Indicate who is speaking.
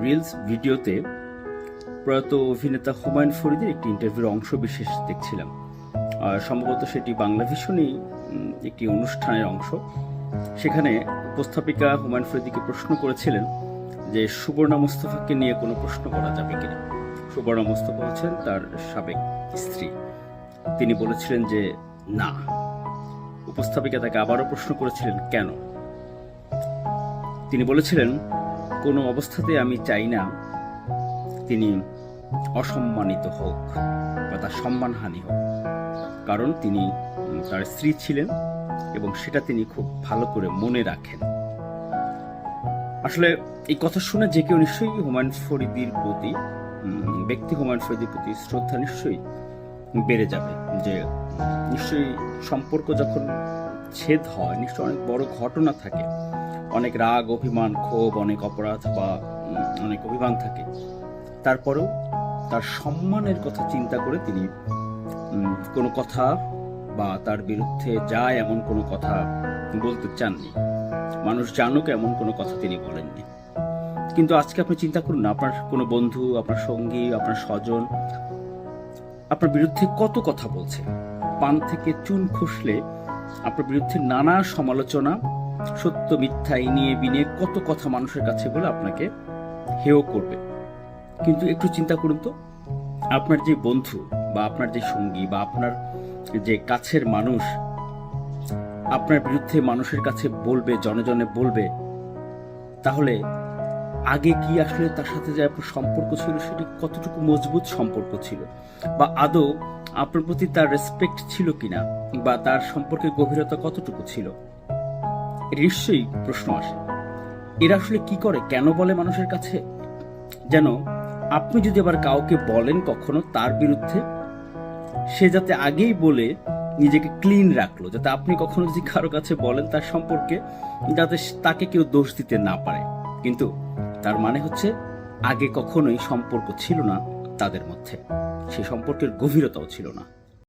Speaker 1: Reels ভিডিওতে প্রয়াত অভিনেতা হুমায়ুন ফরিদের একটি ইন্টারভিউর অংশ বিশেষ দেখছিলাম। সম্ভবত সেটি বাংলা ভিশনই একটি অনুষ্ঠানের অংশ। সেখানে উপস্থাপিকা হুমায়ুন ফরিদিকে প্রশ্ন করেছিলেন যে সুবর্ণা মোস্তফাকে নিয়ে কোনো প্রশ্ন করা যাবে কিনা। সুবর্ণা মোস্তফা হচ্ছেন তার সাবেক স্ত্রী। তিনি বলেছিলেন যে না। উপস্থাপিকা তাকে আবারও প্রশ্ন করেছিলেন কেন। তিনি বলেছিলেন কোনো অবস্থাতে আমি চাই না তিনি অসম্মানিত হোক বা তার সম্মানহানি হোক, কারণ তিনি তার স্ত্রী ছিলেন এবং সেটা তিনি খুব ভালো করে মনে রাখেন। আসলে এই কথা শুনে যে কেউ নিশ্চয়ই হুমায়ুন ফরিদির প্রতি ব্যক্তি হুমায়ুন ফরিদির প্রতি শ্রদ্ধা নিশ্চয়ই বেড়ে যাবে। যে নিশ্চয়ই সম্পর্ক যখন ছেদ হয় নিশ্চয়ই অনেক বড় ঘটনা থাকে, অনেক রাগ, অভিমান, ক্ষোভ, অনেক অপরাধ বা অনেক অভিমান থাকে। তারপরেও তার সম্মানের কথা চিন্তা করে তিনি কোনো কথা বা তার বিরুদ্ধে যায় এমন কোনো কথা বলতে চাননি। মানুষ জানুক এমন কোনো কথা তিনি বলেননি। কিন্তু আজকে আপনি চিন্তা করুন না, আপনার কোনো বন্ধু, আপনার সঙ্গী, আপনার স্বজন আপনার বিরুদ্ধে কত কথা বলছে। পান থেকে চুন খসলে আপনার বিরুদ্ধে নানা সমালোচনা, সত্য মিথ্যা নিয়ে বিনিয়ে কত কথা মানুষের কাছে বলে আপনাকে হেয় করবে। কিন্তু একটু চিন্তা করুন তো, আপনার যে বন্ধু বা আপনার যে সঙ্গী বা আপনার যে কাছের মানুষ আপনার বিরুদ্ধে মানুষের কাছে বলবে, জনে জনে বলবে, তাহলে আগে কি আসলে তার সাথে যে আপনার সম্পর্ক ছিল সেটি কতটুকু মজবুত সম্পর্ক ছিল, বা আদৌ আপনার প্রতি তার রেসপেক্ট ছিল কিনা, বা তার সম্পর্কের গভীরতা কতটুকু ছিল। নিশ্চয়ই প্রশ্ন আসে, এরা আসলে কি করে, কেন বলে মানুষের কাছে? যেন আপনি যদি আবার কাউকে বলেন কখনো তার বিরুদ্ধে, সে যাতে আগেই বলে নিজেকে ক্লিন রাখলো, যাতে আপনি কখনো যদি কারো কাছে বলেন তার সম্পর্কে, যাতে তাকে কেউ দোষ দিতে না পারে। কিন্তু তার মানে হচ্ছে আগে কখনোই সম্পর্ক ছিল না তাদের মধ্যে, সেই সম্পর্কের গভীরতাও ছিল না।